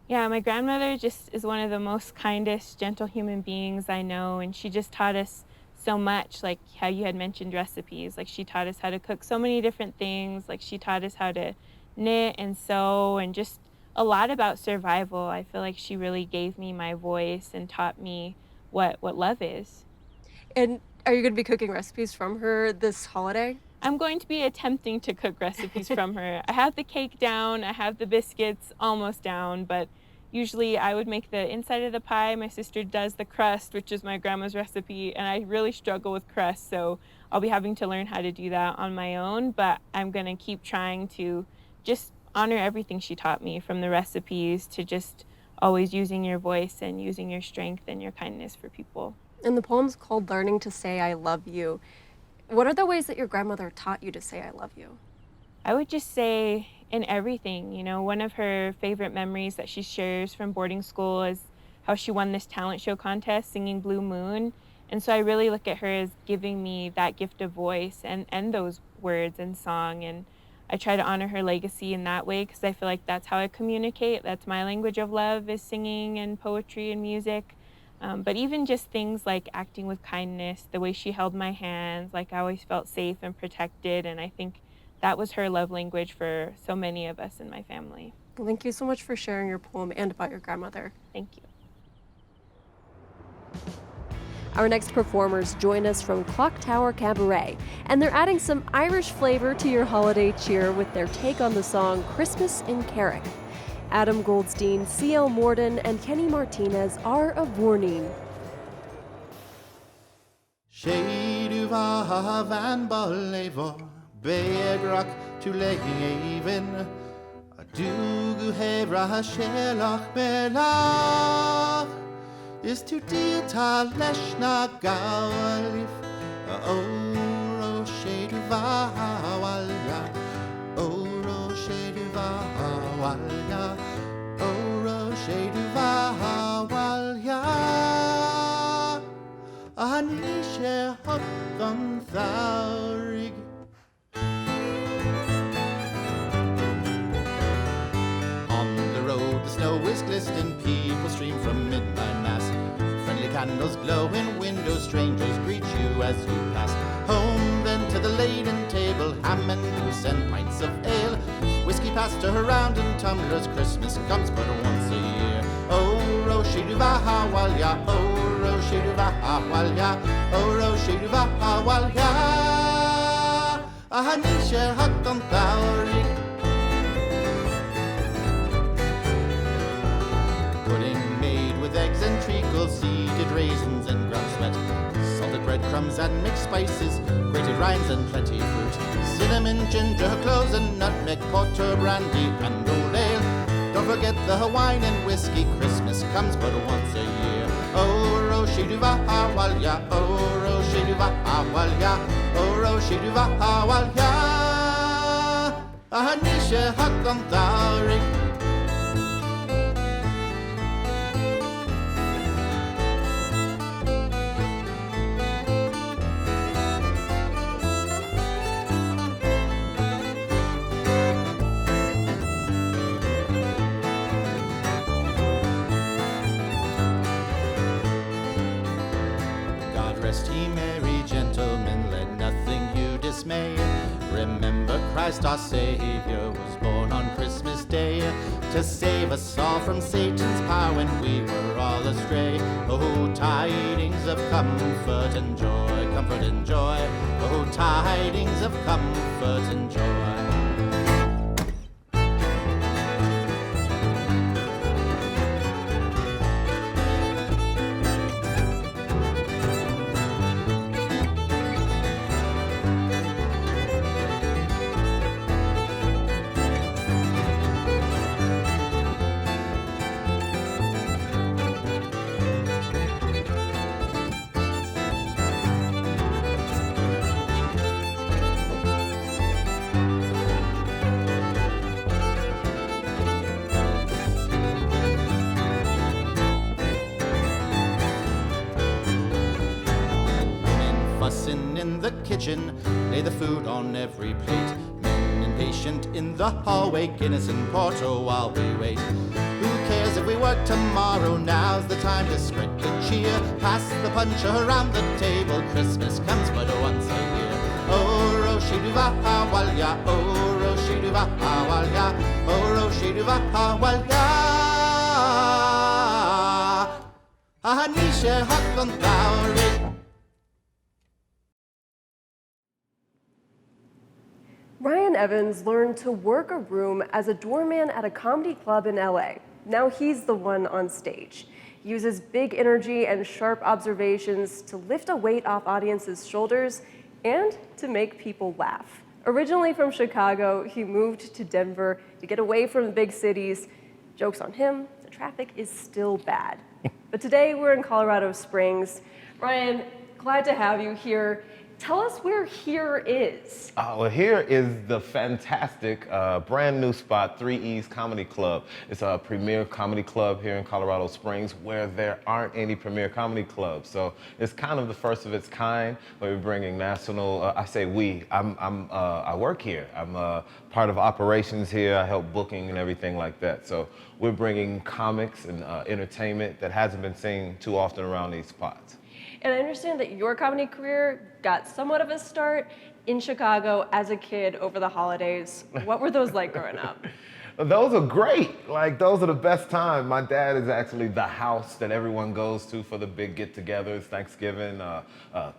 Yeah, my grandmother just is one of the most kindest, gentle human beings I know, and she just taught us so much, like how you had mentioned recipes. Like she taught us how to cook so many different things. Like she taught us how to knit and sew and just a lot about survival. I feel like she really gave me my voice and taught me what love is. And are you going to be cooking recipes from her this holiday? I'm going to be attempting to cook recipes from her. I have the cake down, I have the biscuits almost down, but Usually I would make the inside of the pie, my sister does the crust, which is my grandma's recipe, and I really struggle with crust, so I'll be having to learn how to do that on my own, but I'm gonna keep trying to just honor everything she taught me, from the recipes to just always using your voice and using your strength and your kindness for people. And the poem's called Learning to Say I Love You. What are the ways that your grandmother taught you to say I love you? I would just say in everything, you know, one of her favorite memories that she shares from boarding school is how she won this talent show contest singing Blue Moon. And so I really look at her as giving me that gift of voice and those words and song. And I try to honor her legacy in that way because I feel like that's how I communicate. That's my language of love, is singing and poetry and music. But even just things like acting with kindness, the way she held my hands, like I always felt safe and protected. And I think that was her love language for so many of us in my family. Well, thank you so much for sharing your poem and about your grandmother. Thank you. Our next performers join us from Clock Tower Cabaret, and they're adding some Irish flavor to your holiday cheer with their take on the song Christmas in Carrick. Adam Goldstein, C.L. Morden, and Kenny Martinez are of Vorneen. Shadu van Bolevor, Beagrak to Lehaven, a Dugu Hebra Shelach Belach, is to Dieta Leshna Galif, Oro Shadu Vawalya, Oro Shadu Vawalya, Oro Shadu Vawalya, Anisha Hokon Thaurig. The snow is glistening, people stream from midnight mass. Friendly candles glow in windows, strangers greet you as you pass. Home then to the laden table, ham and goose and pints of ale. Whiskey passed around in tumblers, Christmas comes but once a year. Oh, Roshidu Vahawalya, oh, Roshidu Vahawalya, oh, Roshidu Vahawalya. Ahanisha Hakon Thaurig. Pudding made with eggs and treacle, seeded raisins and ground sweat, salted breadcrumbs and mixed spices, grated rinds and plenty fruit, cinnamon, ginger, cloves and nutmeg, porter, brandy and old ale. Don't forget the wine and whiskey, Christmas comes but once a year. Oh, Roshidu Vahawalya, oh, Roshidu Vahawalya, oh, Roshidu Vahawalya, Ahanisha Hakon Thaurig. Rest ye merry gentlemen, let nothing you dismay. Remember Christ our Savior was born on Christmas Day to save us all from Satan's power when we were all astray. Oh, tidings of comfort and joy, comfort and joy. Oh, tidings of comfort and joy. In the kitchen, lay the food on every plate. Men impatient in the hallway, Guinness and Porter while we wait. Who cares if we work tomorrow? Now's the time to spread good cheer. Pass the punch around the table. Christmas comes but once a year. Oh, Roshidu Vahawalya, oh, Roshidu Vahawalya, oh, Roshidu Vahawalya. Ahanisha Hakon Thaurig. Ryan Evans learned to work a room as a doorman at a comedy club in LA. Now he's the one on stage. He uses big energy and sharp observations to lift a weight off audiences' shoulders and to make people laugh. Originally from Chicago, he moved to Denver to get away from the big cities. Joke's on him, the traffic is still bad. But today we're in Colorado Springs. Ryan, glad to have you here. Tell us where Here is. Well, Here is the fantastic brand new spot, 3E's Comedy Club. It's a premier comedy club here in Colorado Springs where there aren't any premier comedy clubs. So it's kind of the first of its kind where we're bringing national, I say we, I work here. I'm part of operations here. I help booking and everything like that. So we're bringing comics and entertainment that hasn't been seen too often around these spots. And I understand that your comedy career got somewhat of a start in Chicago as a kid over the holidays. What were those like growing up? Those are great. Like, those are the best time. My dad is actually the house that everyone goes to for the big get-togethers, Thanksgiving,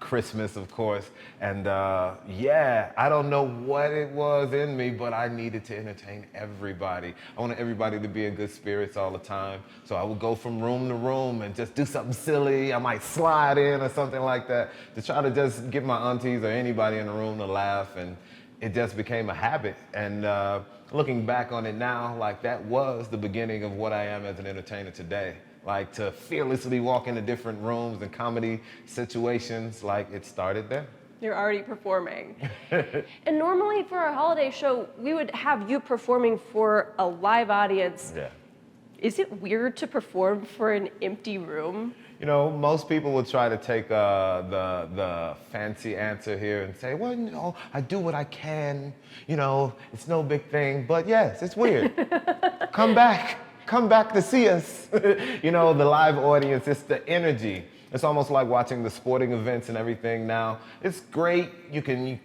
Christmas, of course. And yeah, I don't know what it was in me, but I needed to entertain everybody. I wanted everybody to be in good spirits all the time. So I would go from room to room and just do something silly. I might slide in or something like that to try to just get my aunties or anybody in the room to laugh. And it just became a habit. And looking back on it now, like, that was the beginning of what I am as an entertainer today. Like, to fearlessly walk into different rooms and comedy situations, like, it started there. You're already performing. And normally for our holiday show, we would have you performing for a live audience. Yeah. Is it weird to perform for an empty room? You know, most people will try to take the fancy answer here and say, well, you know, I do what I can, you know, it's no big thing. But yes, it's weird. Come back to see us. You know, the live audience, it's the energy. It's almost like watching the sporting events and everything now. It's great, you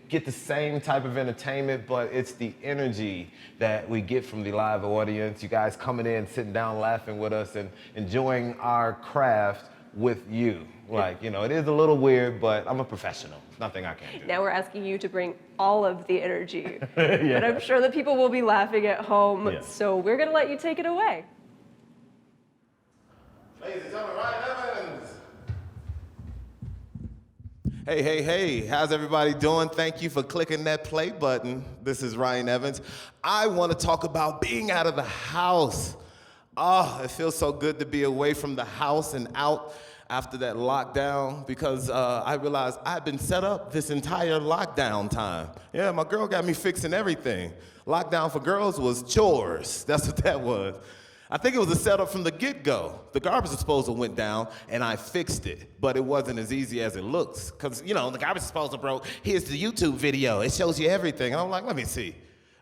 get the same type of entertainment, but it's the energy that we get from the live audience. You guys coming in, sitting down, laughing with us and enjoying our craft with you. Like, you know, it is a little weird, but I'm a professional. There's nothing I can't do. Now we're asking you to bring all of the energy. Yeah. But I'm sure that people will be laughing at home, Yeah. so we're gonna let you take it away. Ladies and gentlemen, Ryan Evans. Hey, how's everybody doing? Thank you for clicking that play button. This is Ryan Evans. I want to talk about being out of the house. Oh, it feels so good to be away from the house and out after that lockdown, because I realized I've been set up this entire lockdown time. Yeah, my girl got me fixing everything. Lockdown for girls was chores. That's what that was. I think it was a setup from the get-go. The garbage disposal went down, and I fixed it. But it wasn't as easy as it looks. Because, you know, the garbage disposal broke. Here's the YouTube video. It shows you everything. And I'm like, let me see.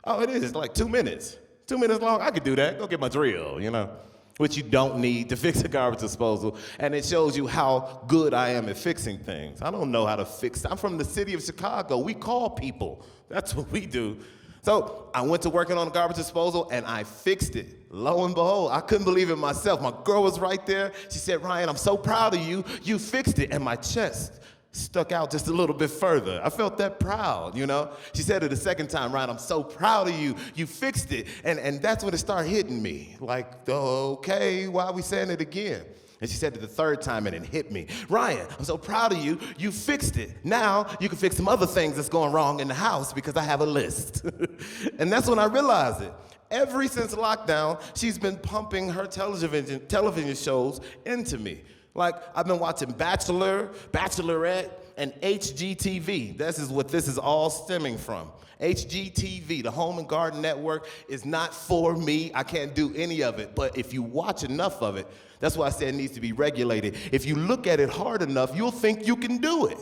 Oh, it is. It's like 2 minutes. 2 minutes long. I could do that. Go get my drill, you know, which you don't need to fix a garbage disposal. And it shows you how good I am at fixing things. I don't know how to fix. I'm from the city of Chicago. We call people. That's what we do. So I went to working on the garbage disposal, and I fixed it. Lo and behold, I couldn't believe it myself. My girl was right there. She said, Ryan, I'm so proud of you. You fixed it. And my chest stuck out just a little bit further. I felt that proud, you know? She said it a second time, Ryan, I'm so proud of you. You fixed it. And that's when it started hitting me. Like, okay, why are we saying it again? And she said it the third time, and it hit me. Ryan, I'm so proud of you. You fixed it. Now you can fix some other things that's going wrong in the house because I have a list. And that's when I realized it. Ever since lockdown, she's been pumping her television shows into me. Like, I've been watching Bachelor, Bachelorette, and HGTV. This is what this is all stemming from. HGTV, the Home and Garden Network, is not for me. I can't do any of it. But if you watch enough of it, that's why I said it needs to be regulated. If you look at it hard enough, you'll think you can do it,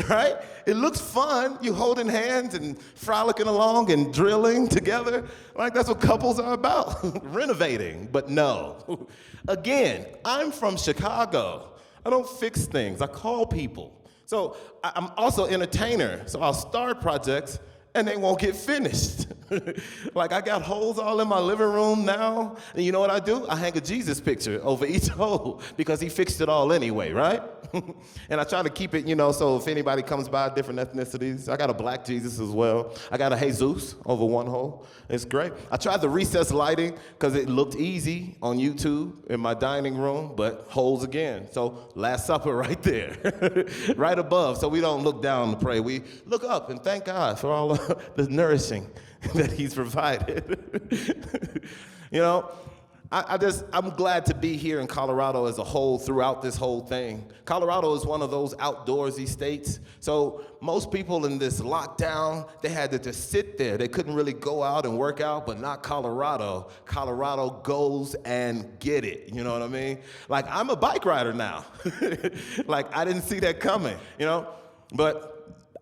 right? It looks fun. You holding hands and frolicking along and drilling together. Like, that's what couples are about, renovating. But no. Again, I'm from Chicago. I don't fix things. I call people. So I'm also an entertainer. So I'll start projects, and they won't get finished. Like, I got holes all in my living room now. And you know what I do? I hang a Jesus picture over each hole because he fixed it all anyway, right? And I try to keep it, so if anybody comes by different ethnicities, I got a black Jesus as well. I got a Jesus over one hole. It's great. I tried the recessed lighting because it looked easy on YouTube in my dining room, but holes again. So Last Supper right there, right above. So we don't look down to pray. We look up and thank God for all of the nourishing that he's provided. I'm glad to be here in Colorado as a whole throughout this whole thing. Colorado is one of those outdoorsy states. So most people in this lockdown, they had to just sit there. They couldn't really go out and work out, but not Colorado. Colorado goes and get it, you know what I mean? Like, I'm a bike rider now. Like, I didn't see that coming, But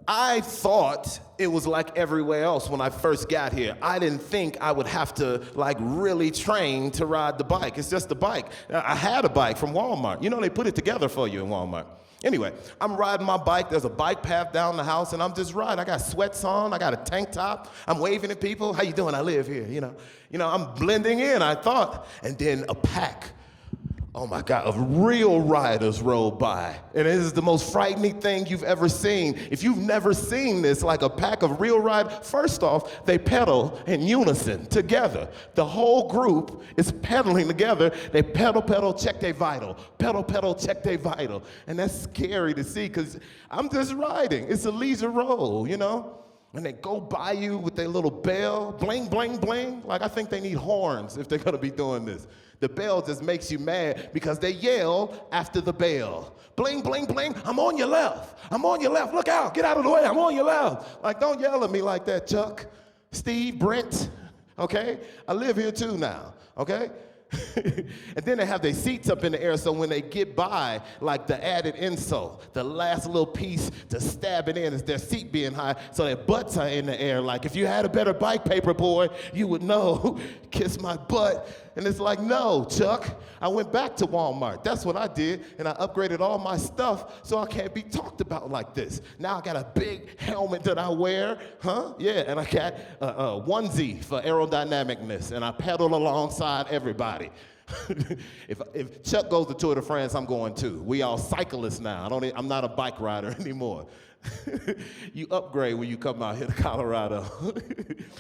I thought it was like everywhere else when I first got here. I didn't think I would have to really train to ride the bike. It's just a bike. I had a bike from Walmart. They put it together for you in Walmart. Anyway, I'm riding my bike. There's a bike path down the house, and I'm just riding. I got sweats on. I got a tank top. I'm waving at people. How you doing? I live here. I'm blending in, I thought. And then a pack, oh my God, of real riders rolled by. And it is the most frightening thing you've ever seen. If you've never seen this, like a pack of real riders, first off, they pedal in unison together. The whole group is pedaling together. They pedal, check their vital. Pedal, check their vital. And that's scary to see because I'm just riding. It's a leisure roll, And they go by you with their little bell, bling, bling, bling. Like, I think they need horns if they're gonna be doing this. The bell just makes you mad because they yell after the bell. Bling, bling, bling, I'm on your left. I'm on your left, look out, get out of the way, I'm on your left. Like, don't yell at me like that, Chuck, Steve, Brent, okay? I live here too now, okay? And then they have their seats up in the air so when they get by, like the added insult, the last little piece to stab it in is their seat being high so their butts are in the air. Like, if you had a better bike, paper boy, you would know, kiss my butt. And it's like, no, Chuck, I went back to Walmart. That's what I did, and I upgraded all my stuff so I can't be talked about like this. Now I got a big helmet that I wear, Yeah, and I got a onesie for aerodynamicness, and I pedal alongside everybody. If Chuck goes to Tour de France, I'm going too. We all cyclists now. I'm not a bike rider anymore. You upgrade when you come out here to Colorado.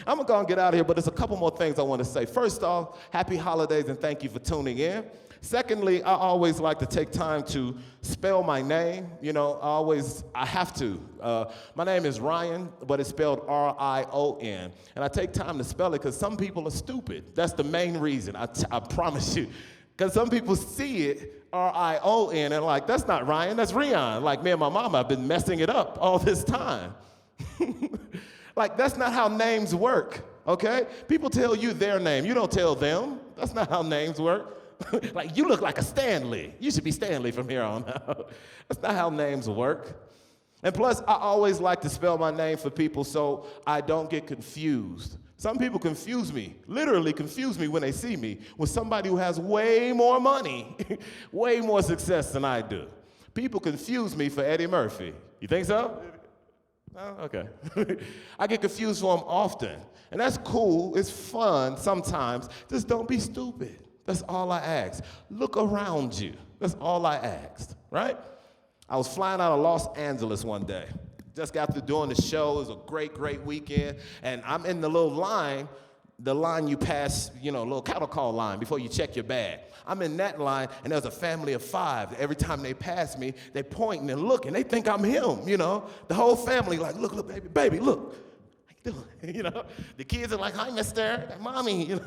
I'm gonna go and get out of here, but there's a couple more things I want to say. First off, happy holidays and thank you for tuning in. Secondly, I always like to take time to spell my name. I have to. My name is Ryan, but it's spelled R-I-O-N. And I take time to spell it because some people are stupid. That's the main reason, I promise you. Because some people see it, R-I-O-N, and like, that's not Ryan, that's Rion. Like, me and my mama have been messing it up all this time. Like, that's not how names work, okay? People tell you their name, you don't tell them. That's not how names work. Like, you look like a Stanley. You should be Stanley from here on out. That's not how names work. And plus, I always like to spell my name for people so I don't get confused. Some people confuse me, literally confuse me when they see me with somebody who has way more money, way more success than I do. People confuse me for Eddie Murphy. You think so? Oh, okay. I get confused for him often. And that's cool, it's fun sometimes. Just don't be stupid. That's all I ask. Look around you. That's all I asked, right? I was flying out of Los Angeles one day. Just got through doing the show. It was a great, great weekend. And I'm in the little line, the line you pass, little cattle call line before you check your bag. I'm in that line, and there's a family of 5. Every time they pass me, they pointing and looking. They think I'm him, The whole family like, look, baby, look. How you doing? The kids are like, hi, mister, mommy,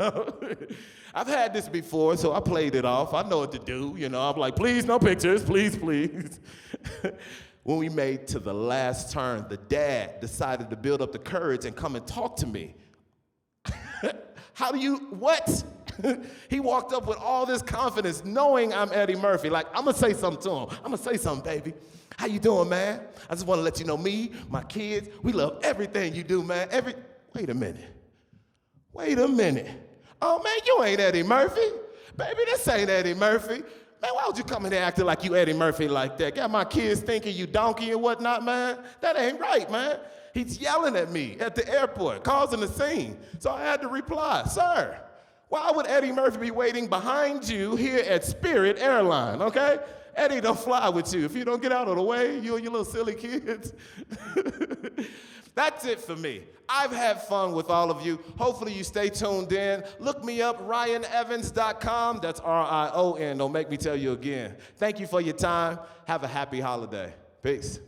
I've had this before, so I played it off. I know what to do, I'm like, please, no pictures, please, please. When we made to the last turn, the dad decided to build up the courage and come and talk to me. What? He walked up with all this confidence, knowing I'm Eddie Murphy. Like, I'm gonna say something to him. I'm gonna say something, baby. How you doing, man? I just wanna let you know me, my kids, we love everything you do, man. Wait a minute. Oh, man, you ain't Eddie Murphy. Baby, this ain't Eddie Murphy. Man, why would you come in here acting like you Eddie Murphy like that? Got my kids thinking you donkey and whatnot, man? That ain't right, man. He's yelling at me at the airport, causing a scene. So I had to reply, sir, why would Eddie Murphy be waiting behind you here at Spirit Airline, okay? Eddie don't fly with you. If you don't get out of the way, you and your little silly kids. That's it for me. I've had fun with all of you. Hopefully you stay tuned in. Look me up, RyanEvans.com. That's R-I-O-N. Don't make me tell you again. Thank you for your time. Have a happy holiday. Peace.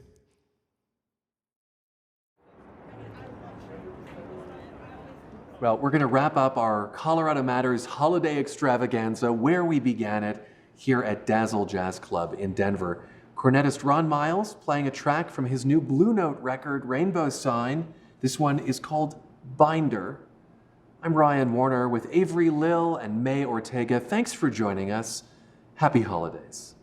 Well, we're going to wrap up our Colorado Matters Holiday Extravaganza where we began it, here at Dazzle Jazz Club in Denver. Cornetist Ron Miles playing a track from his new Blue Note record, Rainbow Sign. This one is called Binder. I'm Ryan Warner with Avery Lill and May Ortega. Thanks for joining us. Happy holidays.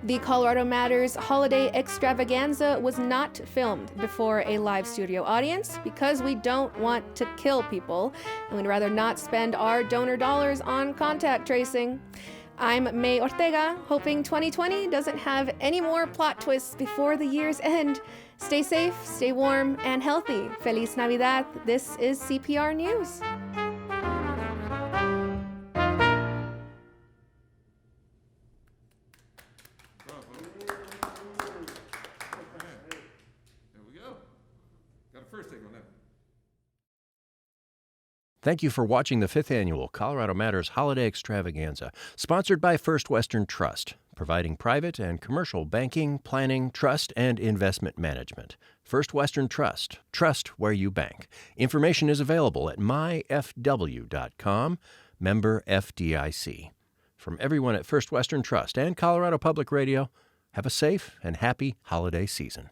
The Colorado Matters Holiday Extravaganza was not filmed before a live studio audience because we don't want to kill people, and we'd rather not spend our donor dollars on contact tracing. I'm May Ortega, hoping 2020 doesn't have any more plot twists before the year's end. Stay safe, stay warm, and healthy. Feliz Navidad. This is CPR News. Thank you for watching the 5th Annual Colorado Matters Holiday Extravaganza, sponsored by First Western Trust, providing private and commercial banking, planning, trust, and investment management. First Western Trust. Trust where you bank. Information is available at myfw.com, member FDIC. From everyone at First Western Trust and Colorado Public Radio, have a safe and happy holiday season.